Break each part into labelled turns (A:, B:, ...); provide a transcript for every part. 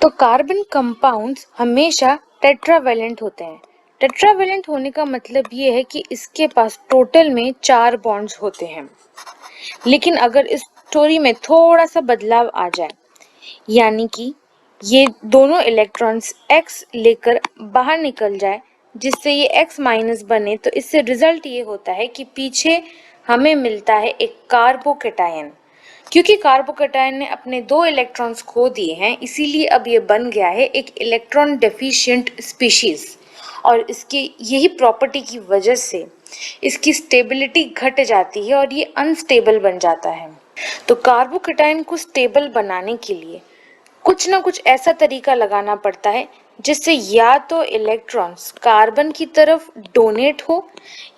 A: तो carbon compounds हमेशा tetravalent होते हैं। टेट्रावेलेंट होने का मतलब ये है कि इसके पास टोटल में 4 बॉन्ड्स होते हैं। लेकिन अगर इस स्टोरी में थोड़ा सा बदलाव आ जाए, यानी कि ये दोनों इलेक्ट्रॉन्स X लेकर बाहर निकल जाए, जिससे ये X माइनस बने, तो इससे रिजल्ट ये होता है कि पीछे हमें मिलता है एक कार्बोकैटायन। क्योंकि कार्बोकैटायन ने अपने 2 इलेक्ट्रॉन्स खो दिए हैं, इसीलिए अब ये बन गया है एक इलेक्ट्रॉन डेफिशिएंट स्पीशीज। और इसकी यही प्रॉपर्टी की वजह से इसकी स्टेबिलिटी घट जाती है और ये अनस्टेबल बन जाता है। तो कार्बोकैटायन को स्टेबल बनाने के लिए कुछ ना कुछ ऐसा तरीका लगाना पड़ता है जिससे या तो इलेक्ट्रॉन्स कार्बन की तरफ डोनेट हो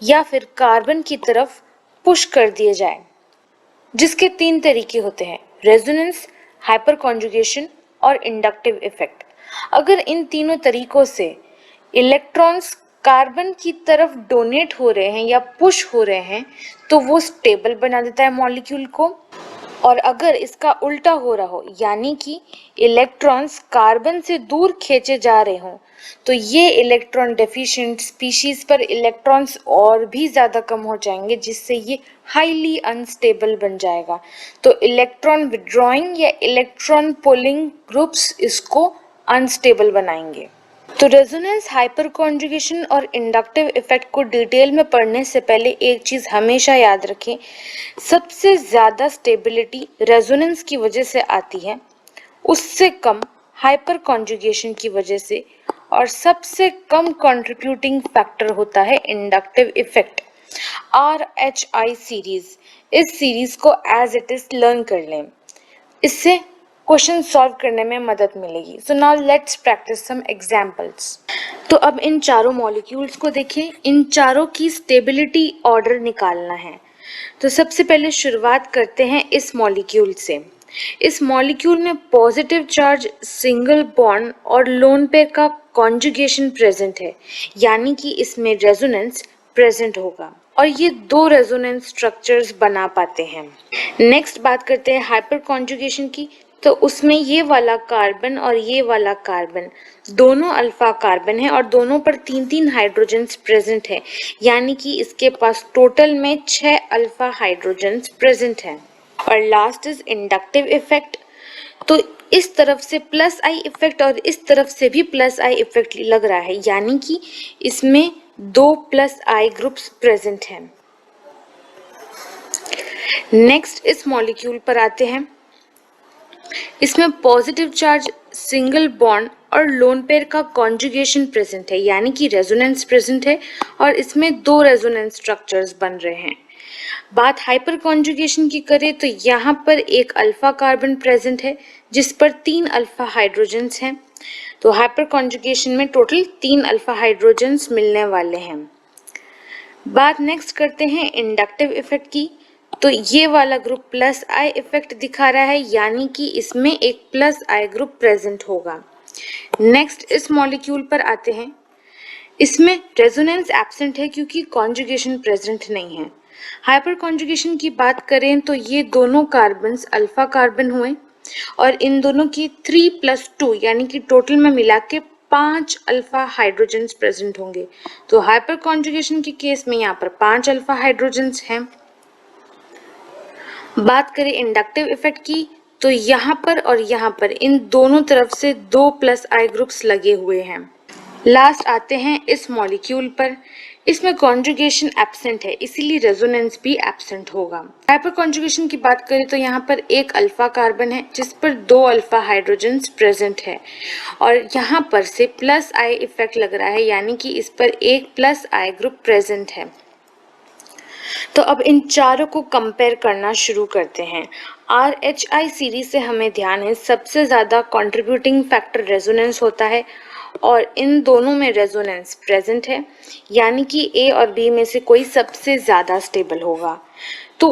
A: या फिर कार्बन की तरफ पुश कर दिए जाए, जिसके 3 तरीके होते हैं: रेजोनेंस, हाइपर कॉन्जुगेशन और इंडक्टिव इफेक्ट। अगर इन तीनों तरीकों से इलेक्ट्रॉन्स कार्बन की तरफ डोनेट हो रहे हैं या पुश हो रहे हैं तो वो स्टेबल बना देता है मॉलिक्यूल को। और अगर इसका उल्टा हो रहा हो, यानी कि इलेक्ट्रॉन्स कार्बन से दूर खींचे जा रहे हों, तो ये इलेक्ट्रॉन डेफिशिएंट स्पीशीज पर इलेक्ट्रॉन्स और भी ज़्यादा कम हो जाएंगे, जिससे ये हाईली अनस्टेबल बन जाएगा। तो इलेक्ट्रॉन विड्रॉइंग या इलेक्ट्रॉन पुलिंग ग्रुप्स इसको अनस्टेबल बनाएंगे। तो रेजोनेंस, हाइपर कॉन्जुगेशन और इंडक्टिव इफेक्ट को डिटेल में पढ़ने से पहले एक चीज़ हमेशा याद रखें, सबसे ज़्यादा स्टेबिलिटी रेजोनेंस की वजह से आती है, उससे कम हाइपर कॉन्जुगेशन की वजह से, और सबसे कम कंट्रीब्यूटिंग फैक्टर होता है इंडक्टिव इफेक्ट। RHI सीरीज, इस सीरीज को एज इट इज लर्न कर लें, इससे क्वेश्चन सॉल्व करने में मदद मिलेगी। So now let's practise some examples. तो अब इन चारों मॉलिक्यूल्स को देखें, इन चारों की स्टेबिलिटी ऑर्डर निकालना है। तो सबसे पहले शुरुआत करते हैं इस मॉलिक्यूल से। इस मॉलिक्यूल में पॉजिटिव चार्ज, सिंगल बॉन्ड और लोन पेयर का कॉन्जुगेशन प्रेजेंट है, यानी कि इसमें रेजोनेंस प्रेजेंट होगा और ये 2 रेजोनेंस स्ट्रक्चर्स बना पाते हैं। नेक्स्ट बात करते हैं हाइपर कॉन्जुगेशन की। तो उसमें ये वाला कार्बन और ये वाला कार्बन दोनों अल्फा कार्बन है और दोनों पर 3-3 हाइड्रोजन्स प्रेजेंट है, यानी कि इसके पास टोटल में 6 अल्फा हाइड्रोजन्स प्रेजेंट हैं। और लास्ट इज इंडक्टिव इफेक्ट। तो इस तरफ से प्लस आई इफेक्ट और इस तरफ से भी प्लस आई इफेक्ट लग रहा है, यानी कि इसमें 2 प्लस आई ग्रुप्स प्रेजेंट हैं। नेक्स्ट इस मॉलिक्यूल पर आते हैं। इसमें पॉजिटिव चार्ज, सिंगल बॉन्ड और लोन पेयर का कॉन्जुगेशन प्रेजेंट है, यानी कि रेजोनेंस प्रेजेंट है और इसमें 2 रेजोनेंस स्ट्रक्चर्स बन रहे हैं। बात हाइपर कॉन्जुगेशन की करें तो यहाँ पर एक अल्फा कार्बन प्रेजेंट है जिस पर 3 अल्फा हाइड्रोजन्स हैं। तो हाइपर कॉन्जुगेशन में टोटल 3 अल्फा हाइड्रोजन्स मिलने वाले हैं। बात नेक्स्ट करते हैं इंडक्टिव इफेक्ट की। तो ये वाला ग्रुप प्लस आई इफेक्ट दिखा रहा है, यानी कि इसमें एक प्लस आई ग्रुप प्रेजेंट होगा। नेक्स्ट इस मॉलिक्यूल पर आते हैं। इसमें रेजोनेंस एब्सेंट है क्योंकि कॉन्जुगेशन प्रेजेंट नहीं है। हाइपर कॉन्जुगेशन की बात करें तो ये दोनों कार्बन्स अल्फा कार्बन हुए और इन दोनों की 3+2 यानी कि टोटल में मिला के 5 अल्फा हाइड्रोजन्स प्रेजेंट होंगे। तो हाइपर कॉन्जुगेशन के केस में यहाँ पर 5 अल्फा हाइड्रोजन्स हैं। बात करें इंडक्टिव इफेक्ट की तो यहाँ पर और यहाँ पर इन दोनों तरफ से 2 प्लस आई ग्रुप्स लगे हुए हैं। लास्ट आते हैं इस मॉलिक्यूल पर। इसमें कॉन्जुगेशन एब्सेंट है, इसीलिए रेजोनेंस भी एब्सेंट होगा। हाइपर कॉन्जुगेशन की बात करें तो यहाँ पर एक अल्फा कार्बन है जिस पर 2 अल्फा हाइड्रोजन्स प्रेजेंट है और यहाँ पर से प्लस आई इफेक्ट लग रहा है, यानी कि इस पर एक प्लस आई ग्रुप प्रेजेंट है। तो अब इन चारों को कंपेयर करना शुरू करते हैं। RHI सीरीज से हमें ध्यान है सबसे ज़्यादा कंट्रीब्यूटिंग फैक्टर रेजोनेंस होता है और इन दोनों में रेजोनेंस प्रेजेंट है, यानी कि A और B में से कोई सबसे ज़्यादा स्टेबल होगा। तो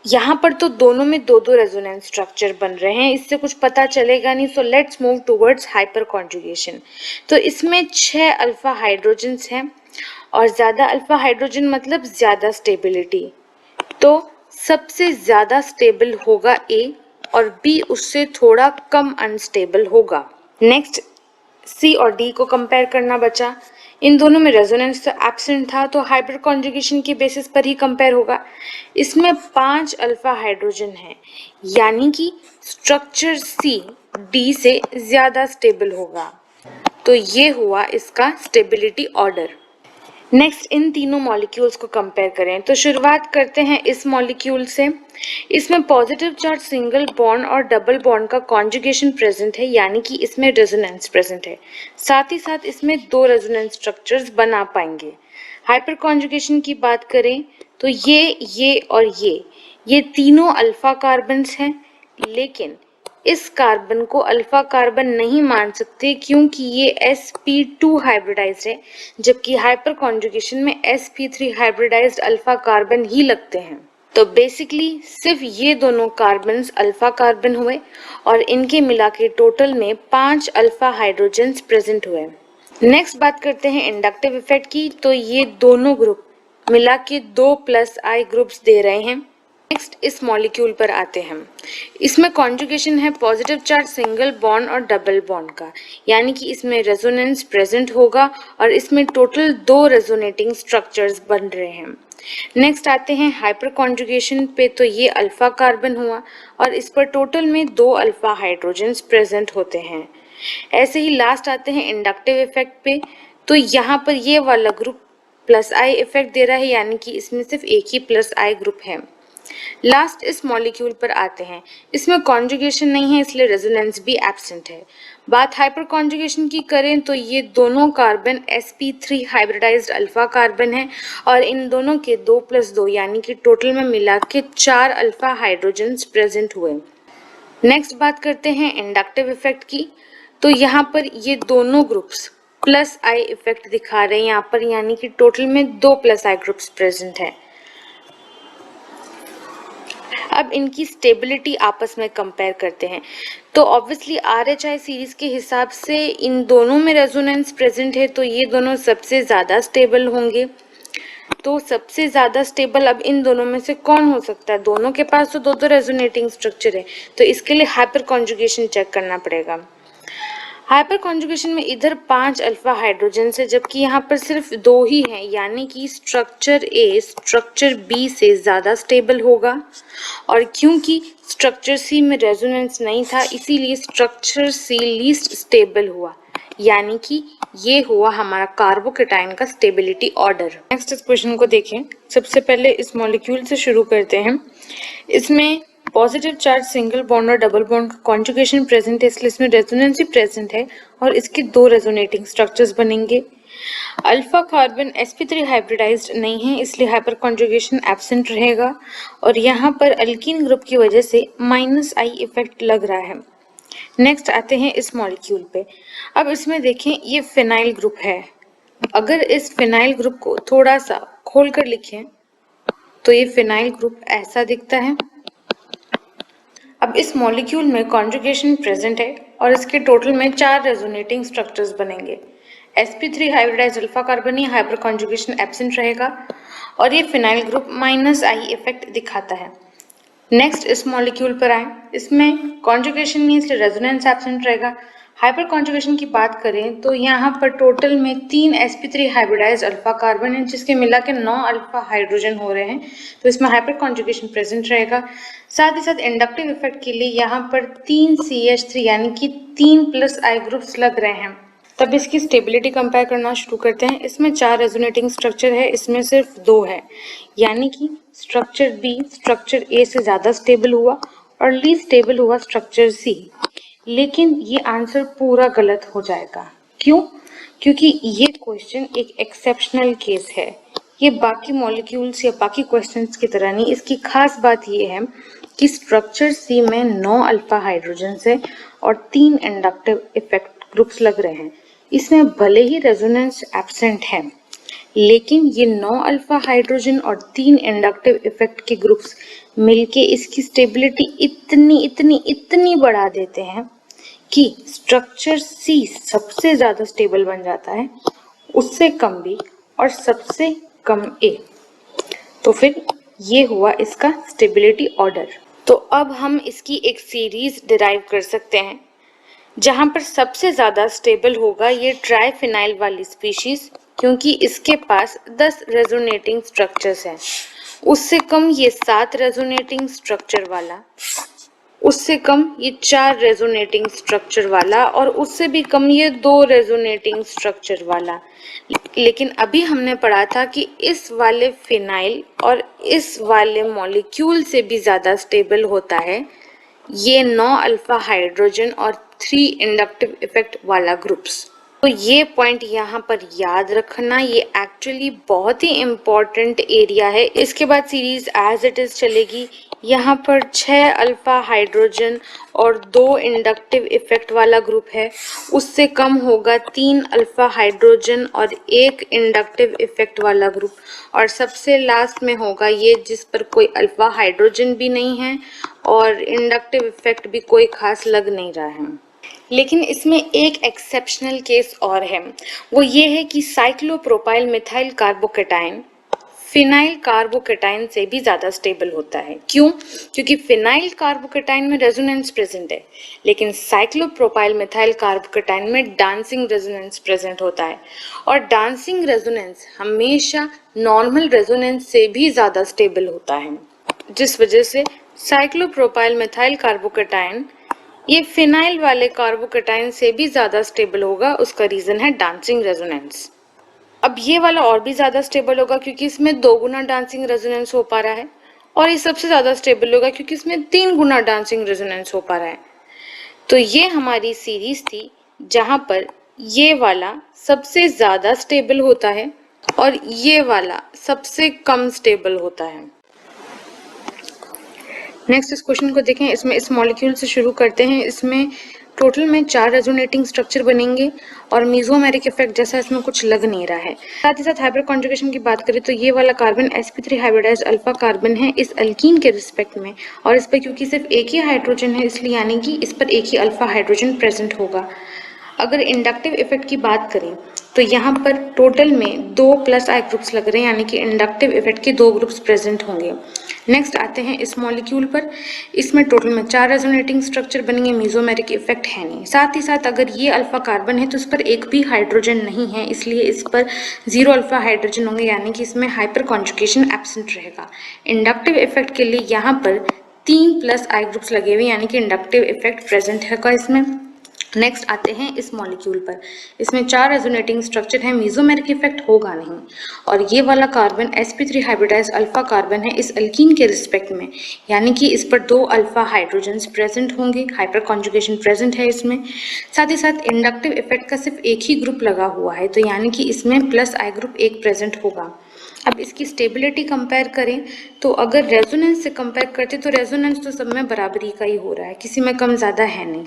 A: यहाँ पर तो दोनों में 2-2 रेजोनेंस स्ट्रक्चर बन रहे हैं, इससे कुछ पता चलेगा नहीं। So let's move towards hyper conjugation. तो इसमें 6 अल्फा हाइड्रोजन्स हैं और ज़्यादा अल्फा हाइड्रोजन मतलब ज़्यादा स्टेबिलिटी। तो सबसे ज़्यादा स्टेबल होगा A और B उससे थोड़ा कम अनस्टेबल होगा। नेक्स्ट सी और डी को कंपेयर करना बचा। इन दोनों में रेजोनेंस तो एब्सेंट था, तो हाइब्रिड कॉन्जुगेशन के बेसिस पर ही कंपेयर होगा। इसमें 5 अल्फा हाइड्रोजन है, यानी कि स्ट्रक्चर सी डी से ज्यादा स्टेबल होगा। तो ये हुआ इसका स्टेबिलिटी ऑर्डर। नेक्स्ट इन तीनों मॉलिक्यूल्स को कंपेयर करें, तो शुरुआत करते हैं इस मॉलिक्यूल से। इसमें पॉजिटिव चार्ज सिंगल बॉन्ड और डबल बॉन्ड का कॉन्जुगेशन प्रेजेंट है, यानी कि इसमें रेजोनेंस प्रेजेंट है। साथ ही साथ इसमें 2 रेजोनेंस स्ट्रक्चर्स बना पाएंगे। हाइपर कॉन्जुगेशन की बात करें तो ये और ये तीनों अल्फा कार्बन्स हैं, लेकिन इस कार्बन को अल्फा कार्बन नहीं मान सकते क्योंकि ये sp2 हाइब्रिडाइज्ड है, जबकि हाइपर कॉन्जुगेशन में sp3 हाइब्रिडाइज्ड अल्फा कार्बन ही लगते हैं। तो बेसिकली सिर्फ ये दोनों कार्बन्स अल्फा कार्बन हुए और इनके मिला के टोटल में 5 अल्फा हाइड्रोजन्स प्रेजेंट हुए। नेक्स्ट बात करते हैं इंडक्टिव इफेक्ट की, तो ये दोनों ग्रुप मिला के 2+I ग्रुप्स दे रहे हैं। नेक्स्ट इस मॉलिक्यूल पर आते हैं। इसमें कॉन्जुगेशन है पॉजिटिव चार्ज सिंगल बॉन्ड और डबल बॉन्ड का, यानी कि इसमें रेजोनेंस प्रेजेंट होगा और इसमें टोटल 2 रेजोनेटिंग स्ट्रक्चर्स बन रहे हैं। नेक्स्ट आते हैं हाइपर कॉन्जुगेशन पे, तो ये अल्फा कार्बन हुआ और इस पर टोटल में 2 अल्फा हाइड्रोजन्स प्रेजेंट होते हैं। ऐसे ही लास्ट आते हैं इंडक्टिव इफेक्ट पे, तो यहाँ पर ये वाला ग्रुप +I इफेक्ट दे रहा है, यानी कि इसमें सिर्फ एक ही +I ग्रुप है। लास्ट इस मॉलिक्यूल पर आते हैं। इसमें कॉन्जुगेशन नहीं है, इसलिए रेजोनेंस भी एब्सेंट है। बात हाइपर कॉन्जुगेशन की करें तो ये दोनों carbon sp3 hybridised alpha carbon है और इन दोनों के 2+2 यानी कि टोटल में मिला के 4 अल्फा हाइड्रोजन्स प्रेजेंट हुए। नेक्स्ट बात करते हैं इंडक्टिव इफेक्ट की, तो यहाँ पर ये दोनों ग्रुप्स +I इफेक्ट दिखा रहे हैं यहाँ पर, यानी कि टोटल में 2 +I ग्रुप्स प्रेजेंट है। अब इनकी स्टेबिलिटी आपस में कंपेयर करते हैं, तो ऑब्वियसली RHI सीरीज के हिसाब से इन दोनों में रेजोनेंस प्रेजेंट है, तो ये दोनों सबसे ज़्यादा स्टेबल होंगे। तो सबसे ज़्यादा स्टेबल अब इन दोनों में से कौन हो सकता है? दोनों के पास तो 2 रेजोनेटिंग स्ट्रक्चर है, तो इसके लिए हाइपर कॉन्जुगेशन चेक करना पड़ेगा। हाइपर कॉन्जुगेशन में इधर 5 अल्फा हाइड्रोजन है, जबकि यहाँ पर सिर्फ 2 ही हैं, यानी कि स्ट्रक्चर A स्ट्रक्चर B से ज़्यादा स्टेबल होगा। और क्योंकि स्ट्रक्चर C में रेजोनेंस नहीं था, इसीलिए स्ट्रक्चर C लीस्ट स्टेबल हुआ, यानी कि ये हुआ हमारा कार्बोकेटाइन का स्टेबिलिटी ऑर्डर। नेक्स्ट इस क्वेश्चन को देखें। सबसे पहले इस मॉलिक्यूल से शुरू करते हैं। इसमें पॉजिटिव चार्ज सिंगल बॉन्ड और डबल बॉन्ड का कॉन्जुगेशन प्रेजेंट है, इसलिए इसमें रेजोनेंस भी प्रेजेंट है और इसके 2 रेजोनेटिंग स्ट्रक्चर्स बनेंगे। अल्फा कार्बन sp3 हाइब्रिडाइज्ड नहीं है, इसलिए हाइपर कॉन्जुगेशन एब्सेंट रहेगा और यहाँ पर अल्कीन ग्रुप की वजह से -I इफेक्ट लग रहा है। नेक्स्ट आते हैं इस मॉलिक्यूल पे। अब इसमें देखें ये फिनाइल ग्रुप है। अगर इस फिनाइल ग्रुप को थोड़ा सा खोल कर लिखें तो ये फिनाइल ग्रुप ऐसा दिखता है। अब इस मॉलिक्यूल में कॉन्जुगेशन प्रेजेंट है और इसके टोटल में 4 रेजोनेटिंग स्ट्रक्चर्स बनेंगे। sp3 हाइब्रिडाइज्ड अल्फा कार्बन ही हाइपर कॉन्जुगेशन एब्सेंट रहेगा और ये फिनाइल ग्रुप -I इफेक्ट दिखाता है। नेक्स्ट इस मॉलिक्यूल पर आए। इसमें कॉन्जुगेशन नहीं, इसलिए रेजोनेंस एब्सेंट रहेगा। हाइपर कॉन्जुगेशन की बात करें तो यहाँ पर टोटल में 3 sp3 हाइब्रिडाइज्ड अल्फा कार्बन है, जिसके मिला के 9 अल्फा हाइड्रोजन हो रहे हैं, तो इसमें हाइपर कॉन्जुगेशन प्रेजेंट रहेगा। साथ ही साथ इंडक्टिव इफेक्ट के लिए यहाँ पर 3 CH3 यानी कि 3+I ग्रुप्स लग रहे हैं। तब इसकी स्टेबिलिटी कंपेयर करना शुरू करते हैं। इसमें 4 रेजोनेटिंग स्ट्रक्चर है, इसमें सिर्फ 2 है, यानी कि स्ट्रक्चर B स्ट्रक्चर A से ज़्यादा स्टेबल हुआ और लीस्ट स्टेबल हुआ स्ट्रक्चर C। लेकिन ये आंसर पूरा गलत हो जाएगा। क्यों? क्योंकि ये क्वेश्चन एक एक्सेप्शनल केस है, ये बाकी मॉलिक्यूल्स या बाकी क्वेश्चंस की तरह नहीं। इसकी खास बात ये है कि स्ट्रक्चर C में 9 अल्फा हाइड्रोजन है और 3 इंडक्टिव इफेक्ट ग्रुप्स लग रहे हैं। इसमें भले ही रेजोनेंस एब्सेंट है, लेकिन ये 9 अल्फा हाइड्रोजन और 3 इंडक्टिव इफेक्ट के ग्रुप्स मिलके इसकी स्टेबिलिटी इतनी बढ़ा देते हैं कि स्ट्रक्चर C सबसे ज्यादा स्टेबल बन जाता है, उससे कम B और सबसे कम A। तो फिर ये हुआ इसका स्टेबिलिटी ऑर्डर। तो अब हम इसकी एक सीरीज डिराइव कर सकते हैं। जहां पर सबसे ज्यादा स्टेबल होगा ये ट्राइफिनाइल वाली स्पीशीज, क्योंकि इसके पास 10 रेजोनेटिंग स्ट्रक्चर्स हैं। उससे कम ये 7 रेजोनेटिंग स्ट्रक्चर वाला, उससे कम ये 4 रेजोनेटिंग स्ट्रक्चर वाला, और उससे भी कम ये 2 रेजोनेटिंग स्ट्रक्चर वाला। लेकिन अभी हमने पढ़ा था कि इस वाले फिनाइल और इस वाले मॉलिक्यूल से भी ज्यादा स्टेबल होता है ये 9 अल्फा हाइड्रोजन और 3 इंडक्टिव इफेक्ट वाला ग्रुप्स। तो ये पॉइंट यहाँ पर याद रखना, ये एक्चुअली बहुत ही इम्पोर्टेंट एरिया है। इसके बाद सीरीज एज इट इज चलेगी। यहाँ पर 6 अल्फा हाइड्रोजन और 2 इंडक्टिव इफेक्ट वाला ग्रुप है, उससे कम होगा 3 अल्फा हाइड्रोजन और 1 इंडक्टिव इफेक्ट वाला ग्रुप, और सबसे लास्ट में होगा ये जिस पर कोई अल्फा हाइड्रोजन भी नहीं है और इंडक्टिव इफेक्ट भी कोई खास लग नहीं रहा है। लेकिन इसमें एक एक्सेप्शनल केस और है, वो ये है कि cyclopropyl methyl carbocation phenyl carbocation से भी ज्यादा स्टेबल होता है। क्यों? क्योंकि फिनाइल कार्बोकेटाइन में रेजोनेंस प्रेजेंट है, लेकिन साइक्लोप्रोपाइल मिथाइल कार्बोकेटाइन में डांसिंग रेजोनेंस प्रेजेंट होता है, और डांसिंग रेजोनेंस हमेशा नॉर्मल रेजोनेंस से भी ज्यादा स्टेबल होता है, जिस वजह से साइक्लोप्रोपाइल मिथाइल कार्बोकेटाइन ये फिनाइल वाले कार्बोकेटाइन से भी ज्यादा स्टेबल होगा। उसका रीजन है डांसिंग रेजोनेंस। अब ये वाला और भी ज्यादा स्टेबल होगा क्योंकि इसमें 2 गुना डांसिंग रेजोनेंस हो पा रहा है, और ये सबसे ज्यादा स्टेबल होगा क्योंकि इसमें 3 गुना डांसिंग रेजोनेंस हो पा रहा है। तो ये हमारी सीरीज थी जहां पर ये वाला सबसे ज्यादा स्टेबल होता है और ये वाला सबसे कम स्टेबल होता है। नेक्स्ट इस क्वेश्चन को देखें। इसमें इस मॉलिक्यूल से शुरू करते हैं। इसमें टोटल में 4 रेजोनेटिंग स्ट्रक्चर बनेंगे और मीजोमेरिक इफेक्ट जैसा इसमें कुछ लग नहीं रहा है। साथ ही साथ हाइपर कॉन्जुगेशन की बात करें तो ये वाला carbon sp3 hybridised alpha carbon है इस अल्कीन के रिस्पेक्ट में, और इस पर क्योंकि सिर्फ एक ही हाइड्रोजन है इसलिए यानी कि इस पर एक ही अल्फा हाइड्रोजन प्रेजेंट होगा। अगर इंडक्टिव इफेक्ट की बात करें तो यहाँ पर टोटल में 2 प्लस आई ग्रुप्स लग रहे हैं, यानी कि इंडक्टिव इफेक्ट के 2 ग्रुप्स प्रेजेंट होंगे। नेक्स्ट आते हैं इस मॉलिक्यूल पर। इसमें टोटल में 4 रेजोनेटिंग स्ट्रक्चर बनेंगे, मीजोमेरिक इफेक्ट है नहीं। साथ ही साथ अगर ये अल्फा कार्बन है तो इस पर एक भी हाइड्रोजन नहीं है, इसलिए इस पर 0 अल्फा हाइड्रोजन होंगे, यानी कि इसमें हाइपर कॉन्जुगेशन एब्सेंट रहेगा। इंडक्टिव इफेक्ट के लिए यहाँ पर 3 प्लस आई ग्रुप्स लगे हुए, यानी कि इंडक्टिव इफेक्ट प्रेजेंट है इसमें। नेक्स्ट आते हैं इस मॉलिक्यूल पर। इसमें 4 रेजोनेटिंग स्ट्रक्चर है, मीजोमेरिक इफेक्ट होगा नहीं, और ये वाला carbon sp3 hybridised alpha carbon है इस अल्कीन के रिस्पेक्ट में, यानी कि इस पर 2 अल्फा हाइड्रोजन्स प्रेजेंट होंगे, हाइपर कॉन्जुगेशन प्रेजेंट है इसमें। साथ ही साथ इंडक्टिव इफेक्ट का सिर्फ एक ही ग्रुप लगा हुआ है, तो यानी कि इसमें प्लस आई ग्रुप एक प्रेजेंट होगा। अब इसकी स्टेबिलिटी कंपेयर करें तो अगर रेजोनेंस से कंपेयर करते तो रेजोनेंस तो सब में बराबरी का ही हो रहा है, किसी में कम ज्यादा है नहीं।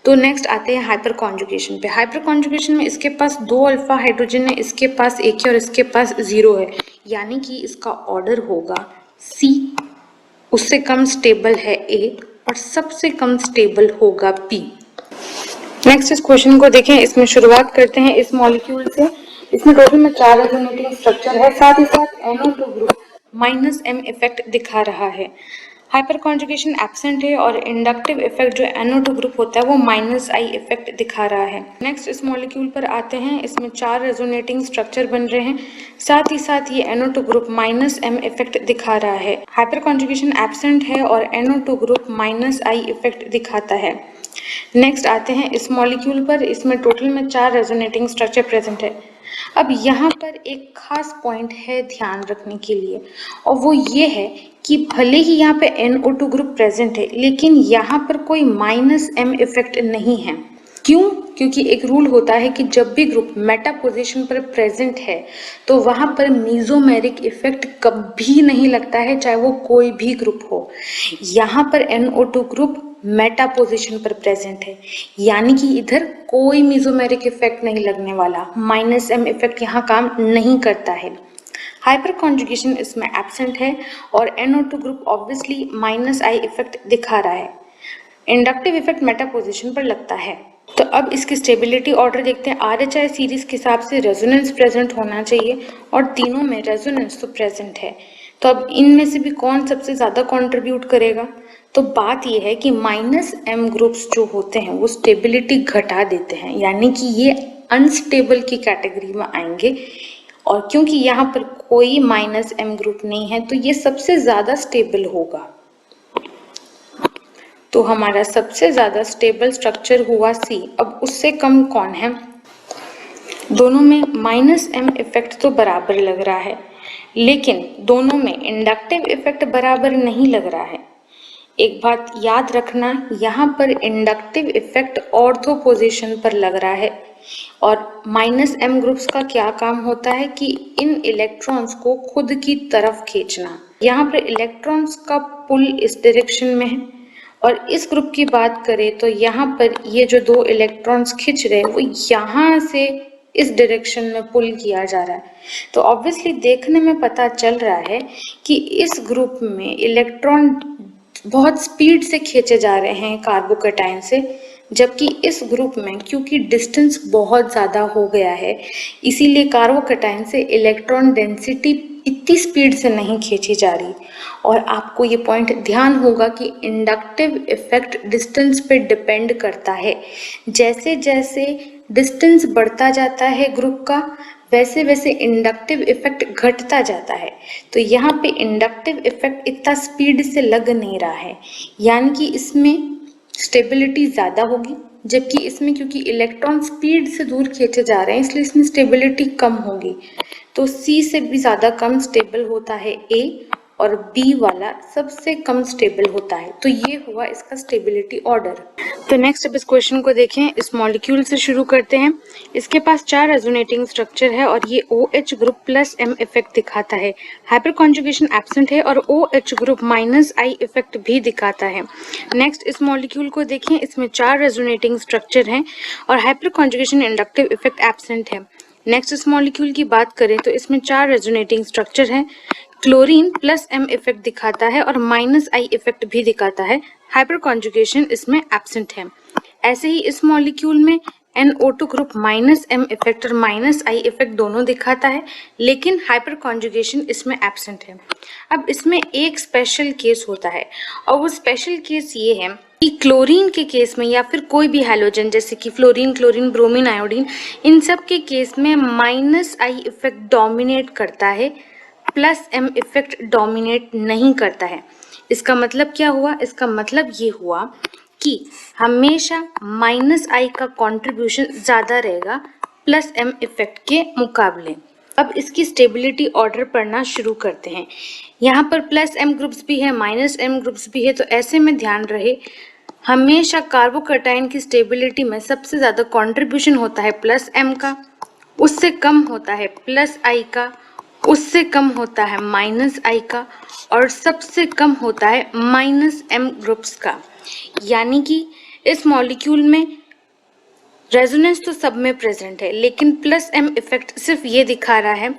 A: तो नेक्स्ट आते हैं हाइपर कॉन्जुगेशन पे। हाइपर कॉन्जुगेशन में इसके पास 2 अल्फा हाइड्रोजन है, इसके पास एक है और इसके पास 0 है, यानी कि इसका ऑर्डर होगा C, उससे कम स्टेबल है A और सबसे कम स्टेबल होगा P। नेक्स्ट इस क्वेश्चन को देखें। इसमें शुरुआत करते हैं इस मॉलिक्यूल से। इसमें टोटल में 4 रेजोनेटिंग स्ट्रक्चर है, साथ ही साथ NO2 ग्रुप -M इफेक्ट दिखा रहा है। हाइपर कॉन्जुगेशन एब्सेंट है और इंडक्टिव इफेक्ट जो NO2 ग्रुप होता है वो -I इफेक्ट दिखा रहा है। नेक्स्ट इस मॉलिक्यूल पर आते हैं। इसमें 4 रेजोनेटिंग स्ट्रक्चर बन रहे हैं, साथ ही साथ ये NO2 ग्रुप -M इफेक्ट दिखा रहा है। हाइपर कॉन्जुगेशन एब्सेंट है और NO2 ग्रुप -I इफेक्ट दिखाता है। नेक्स्ट आते हैं इस मॉलिक्यूल पर। इसमें टोटल में 4 रेजोनेटिंग स्ट्रक्चर प्रेजेंट है। अब यहाँ पर एक खास पॉइंट है ध्यान रखने के लिए, और वो ये है कि भले ही यहाँ पे NO2 ग्रुप प्रेजेंट है लेकिन यहाँ पर कोई -M इफेक्ट नहीं है। क्यों? क्योंकि एक रूल होता है कि जब भी ग्रुप मेटा पोजीशन पर प्रेजेंट है तो वहां पर मीजोमेरिक इफेक्ट कभी नहीं लगता है, चाहे वो कोई भी ग्रुप हो। यहाँ पर NO2 ग्रुप मेटा पोजीशन पर प्रेजेंट है, यानी कि इधर कोई मीजोमेरिक इफेक्ट नहीं लगने वाला, -M इफेक्ट यहाँ काम नहीं करता है। हाइपर कॉन्जुगेशन इसमें एब्सेंट है और NO2 group obviously -I effect दिखा रहा है। इंडक्टिव इफेक्ट मेटा पोजीशन पर लगता है। तो अब इसकी स्टेबिलिटी ऑर्डर देखते हैं। RHI सीरीज के हिसाब से रेजोनेंस प्रेजेंट होना चाहिए और तीनों में रेजोनेंस तो प्रेजेंट है। तो अब इनमें से भी कौन सबसे ज्यादा कंट्रीब्यूट करेगा? तो बात यह है कि -m ग्रुप्स जो होते हैं वो स्टेबिलिटी घटा देते हैं, यानी कि ये अनस्टेबल की कैटेगरी में आएंगे। और क्योंकि यहाँ पर कोई -m ग्रुप नहीं है तो ये सबसे ज्यादा स्टेबल होगा। तो हमारा सबसे ज्यादा स्टेबल स्ट्रक्चर हुआ C। अब उससे कम कौन है? दोनों में -m इफेक्ट तो बराबर लग रहा है, लेकिन दोनों में इंडक्टिव इफेक्ट बराबर नहीं लग रहा है। एक बात याद रखना, यहाँ पर इंडक्टिव इफेक्ट ऑर्थो पोजीशन पर लग रहा है और -m ग्रुप्स का क्या काम होता है कि इन इलेक्ट्रॉन्स को खुद की तरफ खींचना। यहाँ पर इलेक्ट्रॉन्स का पुल इस डायरेक्शन में है और इस ग्रुप की बात करें तो यहाँ पर ये जो दो इलेक्ट्रॉन्स खींच रहे हैं वो यहाँ से इस डायरेक्शन में पुल किया जा रहा है। तो ऑब्वियसली देखने में पता चल रहा है कि इस ग्रुप में इलेक्ट्रॉन बहुत स्पीड से खींचे जा रहे हैं कार्बोकैटायन से, जबकि इस ग्रुप में क्योंकि डिस्टेंस बहुत ज़्यादा हो गया है इसीलिए कार्बोकैटायन से इलेक्ट्रॉन डेंसिटी इतनी स्पीड से नहीं खींची जा रही। और आपको ये पॉइंट ध्यान होगा कि इंडक्टिव इफेक्ट डिस्टेंस पे डिपेंड करता है। जैसे जैसे डिस्टेंस बढ़ता जाता है ग्रुप का वैसे वैसे इंडक्टिव इफेक्ट घटता जाता है। तो यहाँ पे इंडक्टिव इफेक्ट इतना स्पीड से लग नहीं रहा है, यानी कि इसमें स्टेबिलिटी ज़्यादा होगी, जबकि इसमें क्योंकि इलेक्ट्रॉन स्पीड से दूर खींचे जा रहे हैं इसलिए इसमें स्टेबिलिटी कम होगी। तो C से भी ज़्यादा कम स्टेबल होता है A और B वाला सबसे कम स्टेबल होता है। तो ये हुआ इसका स्टेबिलिटी ऑर्डर। तो नेक्स्ट अब इस क्वेश्चन को देखें। इस मॉलिक्यूल से शुरू करते हैं। इसके पास 4 रेजोनेटिंग स्ट्रक्चर है और ये OH group plus M effect दिखाता है। हाइपर कॉन्जुगेशन एब्सेंट है और OH group minus I effect भी दिखाता है। नेक्स्ट इस मॉलिक्यूल को देखें। इसमें 4 रेजोनेटिंग स्ट्रक्चर हैं और hyper conjugation inductive effect absent है। नेक्स्ट इस मॉलिक्यूल की बात करें तो इसमें 4 रेजोनेटिंग स्ट्रक्चर हैं। क्लोरीन प्लस M इफेक्ट दिखाता है और माइनस I इफेक्ट भी दिखाता है। हाइपर कॉन्जुगेशन इसमें एब्सेंट है। ऐसे ही इस मॉलिक्यूल में NO2 group minus M effect और माइनस I इफेक्ट दोनों दिखाता है, लेकिन हाइपर कॉन्जुगेशन इसमें एब्सेंट है। अब इसमें एक स्पेशल केस होता है और वो स्पेशल केस ये है कि क्लोरीन के केस में या फिर कोई भी हैलोजन जैसे कि फ्लोरीन, क्लोरीन, ब्रोमीन, आयोडीन, इन सब के केस में माइनस I इफेक्ट डोमिनेट करता है, प्लस M इफेक्ट डोमिनेट नहीं करता है। इसका मतलब क्या हुआ? इसका मतलब ये हुआ कि हमेशा माइनस I का कंट्रीब्यूशन ज़्यादा रहेगा प्लस M इफेक्ट के मुकाबले। अब इसकी स्टेबिलिटी ऑर्डर पढ़ना शुरू करते हैं। यहाँ पर प्लस M ग्रुप्स भी है, माइनस M ग्रुप्स भी है, तो ऐसे में ध्यान रहे हमेशा कार्बोकैटायन की स्टेबिलिटी में सबसे ज़्यादा कंट्रीब्यूशन होता है प्लस M का, उससे कम होता है प्लस I का, उससे कम होता है माइनस I का और सबसे कम होता है माइनस M ग्रुप्स का। यानी कि इस मॉलिक्यूल में रेजोनेंस तो सब में प्रेजेंट है, लेकिन प्लस M इफेक्ट सिर्फ ये दिखा रहा है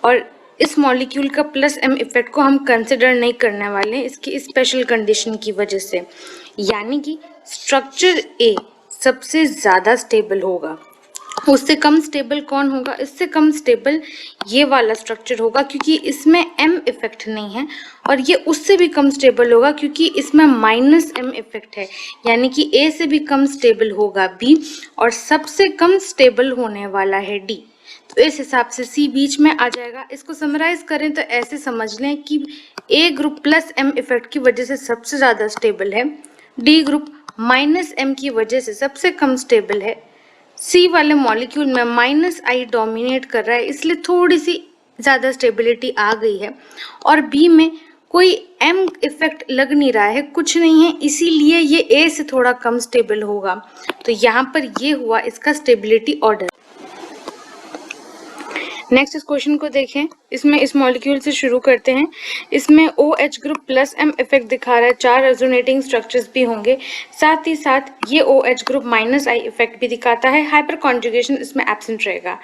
A: और इस मॉलिक्यूल का प्लस M इफेक्ट को हम कंसिडर नहीं करने वाले हैं इसकी स्पेशल कंडीशन की वजह से। यानी कि स्ट्रक्चर A सबसे ज़्यादा स्टेबल होगा। उससे कम स्टेबल कौन होगा? इससे कम स्टेबल ये वाला स्ट्रक्चर होगा क्योंकि इसमें M इफेक्ट नहीं है, और ये उससे भी कम स्टेबल होगा क्योंकि इसमें माइनस M इफेक्ट है। यानी कि A से भी कम स्टेबल होगा B और सबसे कम स्टेबल होने वाला है D। तो इस हिसाब से C बीच में आ जाएगा। इसको समराइज करें तो ऐसे समझ लें कि A group plus M effect की वजह से सबसे ज़्यादा स्टेबल है, D ग्रुप माइनस M की वजह से सबसे कम स्टेबल है, C वाले मॉलिक्यूल में माइनस I डोमिनेट कर रहा है इसलिए थोड़ी सी ज़्यादा स्टेबिलिटी आ गई है, और B में कोई M इफेक्ट लग नहीं रहा है, कुछ नहीं है, इसीलिए ये A से थोड़ा कम स्टेबल होगा। तो यहाँ पर ये हुआ इसका स्टेबिलिटी ऑर्डर। नेक्स्ट इस क्वेश्चन को देखें। इसमें इस मॉलिक्यूल से शुरू करते हैं। इसमें OH group plus M effect दिखा रहा है, 4 रेजोनेटिंग स्ट्रक्चर्स भी होंगे, साथ ही साथ ये OH group minus I effect भी दिखाता है। हाइपर कॉन्जुगेशन इसमें एब्सेंट रहेगा।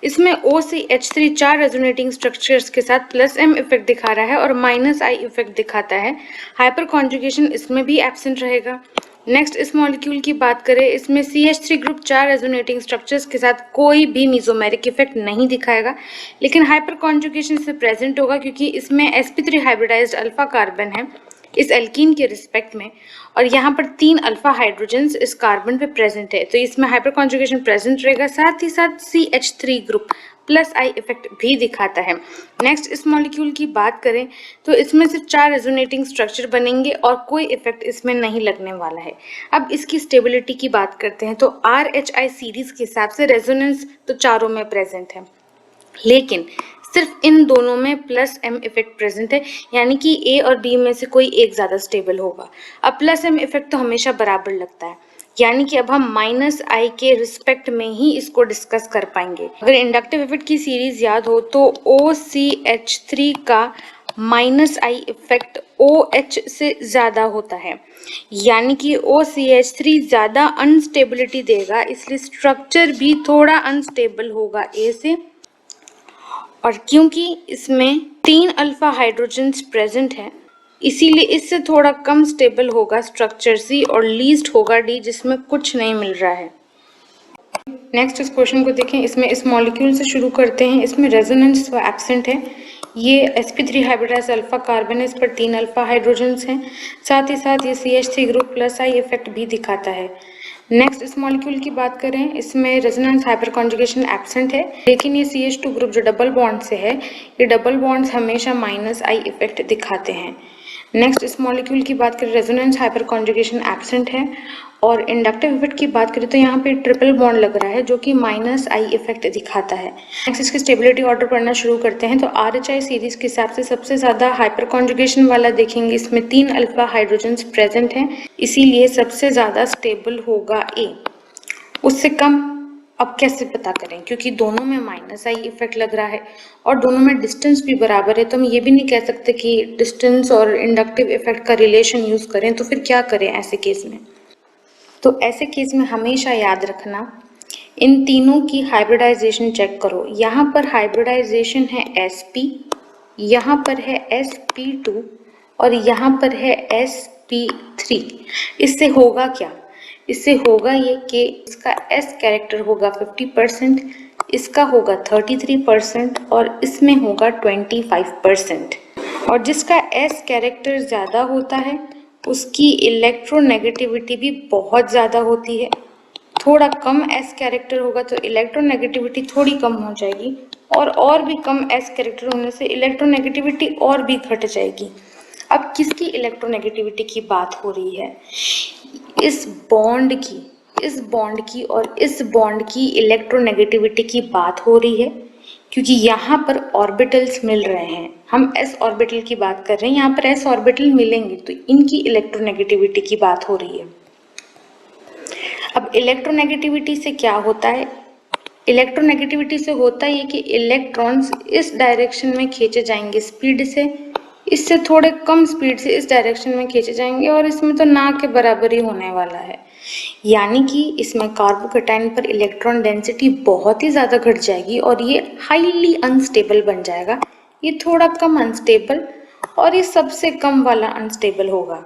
A: इसमें OCH3 4 रेजोनेटिंग स्ट्रक्चर्स के साथ प्लस M इफेक्ट दिखा रहा है और माइनस I इफेक्ट दिखाता है। हाइपर कॉन्जुगेशन इसमें भी एब्सेंट रहेगा। नेक्स्ट इस मॉलिक्यूल की बात करें। इसमें CH3 ग्रुप 4 रेजोनेटिंग स्ट्रक्चर्स के साथ कोई भी मीजोमेरिक इफेक्ट नहीं दिखाएगा, लेकिन हाइपर कॉन्जुगेशन से प्रेजेंट होगा क्योंकि इसमें sp3 हाइब्रिडाइज्ड अल्फा कार्बन है। इस एल्कीन के रिस्पेक्ट में, और यहाँ पर 3 अल्फा हाइड्रोजन्स इस कार्बन पे प्रेजेंट है, तो इसमें हाइपर कॉन्जुगेशन प्रेजेंट रहेगा, साथ ही साथ CH3 group plus I effect भी दिखाता है। नेक्स्ट इस मॉलिक्यूल की बात करें तो इसमें सिर्फ 4 रेजोनेटिंग स्ट्रक्चर बनेंगे और कोई इफेक्ट इसमें नहीं लगने वाला है। अब इसकी स्टेबिलिटी की बात करते हैं तो RHI सीरीज के हिसाब से रेजोनेंस तो चारों में प्रेजेंट है, लेकिन सिर्फ इन दोनों में प्लस एम इफेक्ट प्रेजेंट है, यानी कि ए और बी में से कोई एक ज्यादा स्टेबल होगा। अब प्लस एम इफेक्ट तो हमेशा बराबर लगता है, यानी कि अब हम -I के रिस्पेक्ट में ही इसको डिस्कस कर पाएंगे। अगर इंडक्टिव इफेक्ट की सीरीज याद हो तो OCH3 का -I इफेक्ट OH से ज्यादा होता है, यानी कि OCH3 ज्यादा अनस्टेबिलिटी देगा, इसलिए स्ट्रक्चर भी थोड़ा अनस्टेबल होगा ए से। और क्योंकि इसमें 3 अल्फा हाइड्रोजन्स प्रेजेंट हैं, इसीलिए इससे थोड़ा कम स्टेबल होगा स्ट्रक्चर सी और लीस्ट होगा डी, जिसमें कुछ नहीं मिल रहा है। नेक्स्ट इस क्वेश्चन को देखें, इसमें इस मॉलिक्यूल से शुरू करते हैं। इसमें रेजोनेंस एब्सेंट है, ये sp3 हाइब्रिडाइज अल्फा कार्बन है, इस पर 3 अल्फा हाइड्रोजन्स हैं, साथ ही साथ ये CH3 group plus I effect भी दिखाता है। नेक्स्ट इस मॉलिक्यूल की बात करें, इसमें रेजोनेंस हाइपर कॉन्जुगेशन एब्सेंट है, लेकिन ये CH2 ग्रुप जो डबल बॉन्ड से है, ये डबल बॉन्ड्स हमेशा -I इफेक्ट दिखाते हैं। नेक्स्ट इस मॉलिक्यूल की बात करें, रेजोनेंस हाइपर कॉन्जुगेशन एब्सेंट है, और इंडक्टिव इफेक्ट की बात करें तो यहाँ पे ट्रिपल बॉन्ड लग रहा है जो कि -I इफेक्ट दिखाता है। नेक्स्ट इसकी स्टेबिलिटी ऑर्डर पढ़ना शुरू करते हैं तो RHI सीरीज के हिसाब से सबसे ज्यादा हाइपर कॉन्जुगेशन वाला देखेंगे, इसमें 3 अल्फा हाइड्रोजन्स प्रेजेंट हैं, इसीलिए सबसे ज्यादा स्टेबल होगा ए। उससे कम अब कैसे पता करें, क्योंकि दोनों में -I इफेक्ट लग रहा है और दोनों में डिस्टेंस भी बराबर है, तो हम ये भी नहीं कह सकते कि डिस्टेंस और इंडक्टिव इफेक्ट का रिलेशन यूज करें। तो फिर क्या करें ऐसे केस में? तो ऐसे केस में हमेशा याद रखना, इन तीनों की हाइब्रिडाइजेशन चेक करो। यहाँ पर हाइब्रिडाइजेशन है sp, यहाँ पर है sp2 और यहाँ पर है sp3। इससे होगा क्या? इससे होगा ये कि इसका S कैरेक्टर होगा 50%, इसका होगा 33% और इसमें होगा 25%। और जिसका S कैरेक्टर ज़्यादा होता है उसकी इलेक्ट्रोनेगेटिविटी भी बहुत ज़्यादा होती है। थोड़ा कम S कैरेक्टर होगा तो इलेक्ट्रोनेगेटिविटी थोड़ी कम हो जाएगी, और भी कम S कैरेक्टर होने से इलेक्ट्रोनेगेटिविटी और भी घट जाएगी। अब किसकी इलेक्ट्रोनेगेटिविटी की बात हो रही है? इस बॉन्ड की और इस बॉन्ड की इलेक्ट्रोनेगेटिविटी की बात हो रही है, क्योंकि यहाँ पर ऑर्बिटल्स मिल रहे हैं। हम s ऑर्बिटल की बात कर रहे हैं, यहाँ पर s ऑर्बिटल मिलेंगे तो इनकी इलेक्ट्रोनेगेटिविटी की बात हो रही है। अब इलेक्ट्रोनेगेटिविटी से क्या होता है? इलेक्ट्रोनेगेटिविटी से होता है कि इलेक्ट्रॉन्स इस डायरेक्शन में खींचे जाएंगे स्पीड से, इससे थोड़े कम स्पीड से इस डायरेक्शन में खींचे जाएंगे, और इसमें तो ना के बराबर ही होने वाला है, यानी कि इसमें कार्बोकैटायन पर इलेक्ट्रॉन डेंसिटी बहुत ही ज़्यादा घट जाएगी और ये हाईली अनस्टेबल बन जाएगा। ये थोड़ा कम अनस्टेबल और ये सबसे कम वाला अनस्टेबल होगा,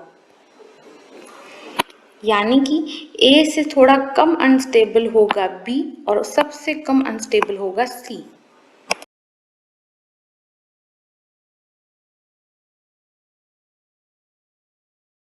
A: यानी कि A से थोड़ा कम अनस्टेबल होगा B और सबसे कम अनस्टेबल होगा C।